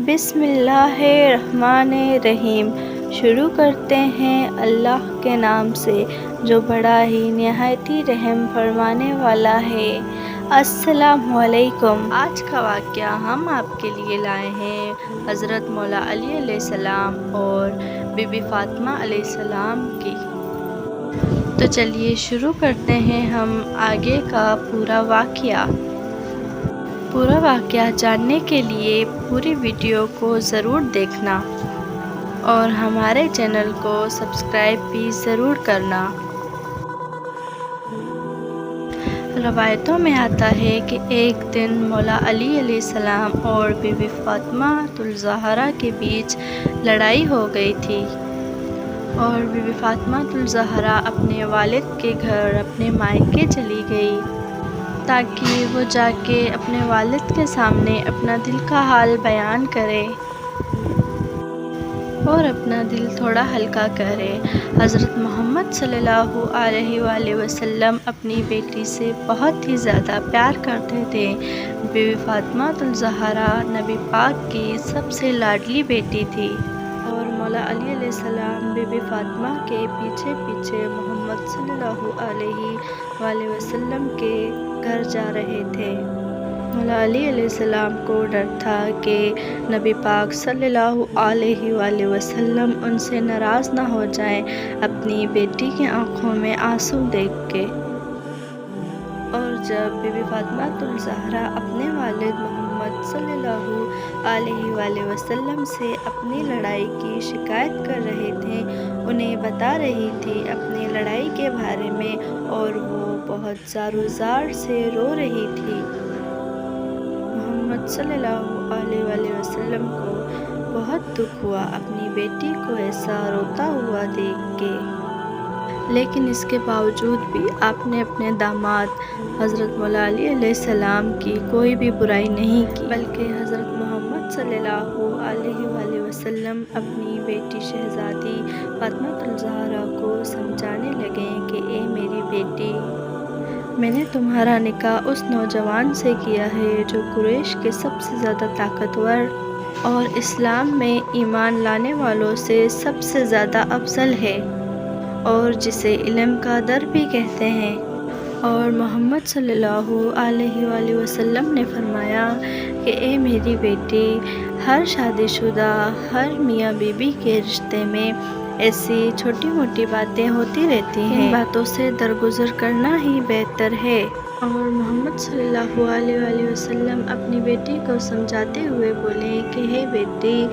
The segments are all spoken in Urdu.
بسم اللہ الرحمن الرحیم۔ شروع کرتے ہیں اللہ کے نام سے جو بڑا ہی نہایت ہی رحم فرمانے والا ہے۔ السلام علیکم۔ آج کا واقعہ ہم آپ کے لیے لائے ہیں حضرت مولا علی علیہ السلام اور بی بی فاطمہ علیہ السلام کی۔ تو چلیے شروع کرتے ہیں ہم آگے کا پورا واقعہ۔ پورا واقعہ جاننے کے لیے پوری ویڈیو کو ضرور دیکھنا اور ہمارے چینل کو سبسکرائب بھی ضرور کرنا۔ روایتوں میں آتا ہے کہ ایک دن مولا علی علیہ السلام اور بی بی فاطمہ الزہرا کے بیچ لڑائی ہو گئی تھی اور بی بی فاطمہ الزہرا اپنے والد کے گھر اپنے مائکے چلی گئی تاکہ وہ جا کے اپنے والد کے سامنے اپنا دل کا حال بیان کرے اور اپنا دل تھوڑا ہلکا کرے۔ حضرت محمد صلی اللہ علیہ وآلہ وسلم اپنی بیٹی سے بہت ہی زیادہ پیار کرتے تھے۔ بی بی فاطمہ الزہرا نبی پاک کی سب سے لاڈلی بیٹی تھی اور مولا علی علیہ السلام بی بی فاطمہ کے پیچھے پیچھے محمد صلی اللہ علیہ وآلہ وسلم کے گھر جا رہے تھے۔ مولا علی علیہ السلام کو ڈر تھا کہ نبی پاک صلی اللہ علیہ وآلہ وسلم ان سے ناراض نہ ہو جائیں اپنی بیٹی کی آنکھوں میں آنسو دیکھ کے۔ اور جب بی بی فاطمہ الزہرا اپنے والد محمد صلی اللہ علیہ وآلہ وسلم سے اپنی لڑائی کی شکایت کر رہے تھے، انہیں بتا رہی تھی اپنی لڑائی کے بارے میں، اور وہ بہت زار و زار سے رو رہی تھی۔ محمد صلی اللہ علیہ وآلہ وسلم کو بہت دکھ ہوا اپنی بیٹی کو ایسا روتا ہوا دیکھ کے، لیکن اس کے باوجود بھی آپ نے اپنے داماد حضرت مولا علی علیہ السلام کی کوئی بھی برائی نہیں کی، بلکہ حضرت محمد صلی اللہ علیہ وآلہ وسلم اپنی بیٹی شہزادی فاطمہ الزہرا کو سمجھانے لگے کہ اے میری بیٹی، میں نے تمہارا نکاح اس نوجوان سے کیا ہے جو قریش کے سب سے زیادہ طاقتور اور اسلام میں ایمان لانے والوں سے سب سے زیادہ افضل ہے اور جسے علم کا در بھی کہتے ہیں۔ اور محمد صلی اللہ علیہ وآلہ وسلم نے فرمایا کہ اے میری بیٹی، ہر شادی شدہ ہر میاں بیوی کے رشتے میں ایسی چھوٹی موٹی باتیں ہوتی رہتی ہیں، ان باتوں سے درگزر کرنا ہی بہتر ہے۔ اور محمد صلی اللہ علیہ وآلہ وسلم اپنی بیٹی کو سمجھاتے ہوئے بولے کہ ہے بیٹی،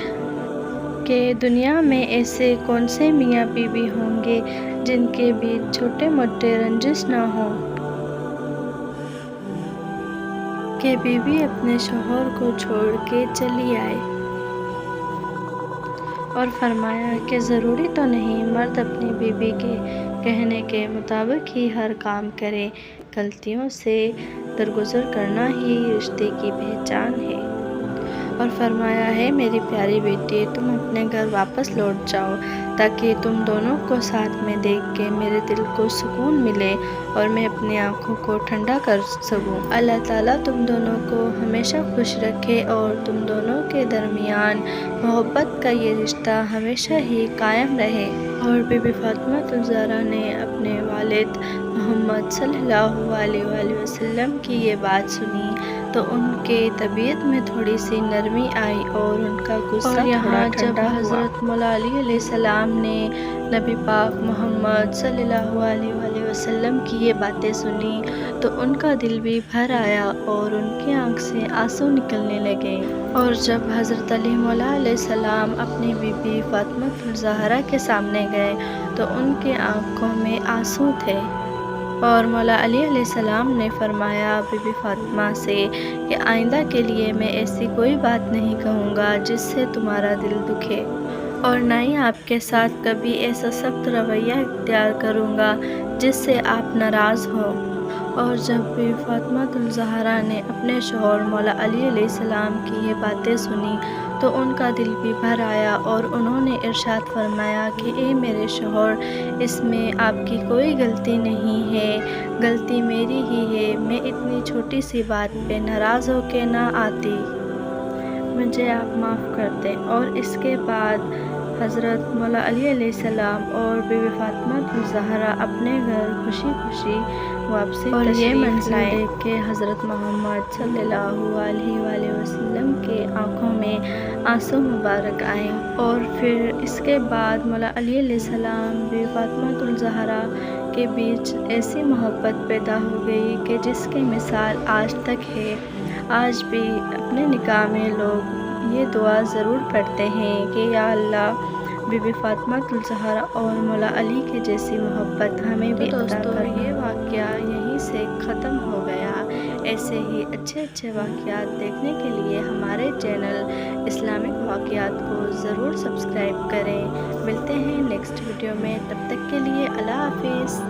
کہ دنیا میں ایسے کون سے میاں بیوی ہوں گے جن کے بیچ چھوٹے موٹے رنجش نہ ہوں، کہ بیوی اپنے شوہر کو چھوڑ کے چلی آئے۔ اور فرمایا کہ ضروری تو نہیں مرد اپنی بیوی کے کہنے کے مطابق ہی ہر کام کرے، غلطیوں سے درگزر کرنا ہی رشتے کی پہچان ہے۔ اور فرمایا ہے میری پیاری بیٹی، تم اپنے گھر واپس لوٹ جاؤ تاکہ تم دونوں کو ساتھ میں دیکھ کے میرے دل کو سکون ملے اور میں اپنی آنکھوں کو ٹھنڈا کر سکوں۔ اللہ تعالیٰ تم دونوں کو ہمیشہ خوش رکھے اور تم دونوں کے درمیان محبت کا یہ رشتہ ہمیشہ ہی قائم رہے۔ اور بی بی فاطمہ الزہرا نے اپنے والد محمد صلی اللہ علیہ وآلہ وسلم کی یہ بات سنی تو ان کے طبیعت میں تھوڑی سی نرمی آئی اور ان کا غصہ اور یہاں تھوڑا ٹھنڈا ہوا۔ حضرت مولا علی علیہ السلام نے نبی پاک محمد صلی اللہ علیہ وآلہ وسلم کی یہ باتیں سنی تو ان کا دل بھی بھر آیا اور ان کی آنکھ سے آنسو نکلنے لگے۔ اور جب حضرت علی مولا علیہ السلام اپنی بی بی فاطمہ الزہرا کے سامنے گئے تو ان کے آنکھوں میں آنسو تھے۔ اور مولا علی علیہ السلام نے فرمایا بی بی فاطمہ سے کہ آئندہ کے لیے میں ایسی کوئی بات نہیں کہوں گا جس سے تمہارا دل دکھے، اور نہ ہی آپ کے ساتھ کبھی ایسا سخت رویہ اختیار کروں گا جس سے آپ ناراض ہوں۔ اور جب بی بی فاطمہ الزہرا نے اپنے شوہر مولا علی علیہ السلام کی یہ باتیں سنی تو ان کا دل بھی بھر آیا اور انہوں نے ارشاد فرمایا کہ اے میرے شوہر، اس میں آپ کی کوئی غلطی نہیں ہے، غلطی میری ہی ہے، میں اتنی چھوٹی سی بات پہ ناراض ہو کے نہ آتی، مجھے آپ معاف کر دیں۔ اور اس کے بعد حضرت مولا علی علیہ السلام اور بی بی فاطمہ الزہرا اپنے گھر خوشی خوشی واپسی اور یہ منظر دیکھ کے حضرت محمد صلی اللہ علیہ وآلہ وسلم کے آنکھوں میں آنسو مبارک آئے۔ اور پھر اس کے بعد مولا علی علیہ السلام بی بی فاطمہ الزہرا کے بیچ ایسی محبت پیدا ہو گئی کہ جس کی مثال آج تک ہے۔ آج بھی اپنے نکاح میں لوگ یہ دعا ضرور پڑھتے ہیں کہ یا اللہ بی بی فاطمہ الزہرا اور مولا علی کے جیسی محبت ہمیں بھی عطا کرنا۔ یہ واقعہ یہیں سے ختم ہو گیا۔ ایسے ہی اچھے اچھے واقعات دیکھنے کے لیے ہمارے چینل اسلامک واقعات کو ضرور سبسکرائب کریں۔ ملتے ہیں نیکسٹ ویڈیو میں، تب تک کے لیے اللہ حافظ۔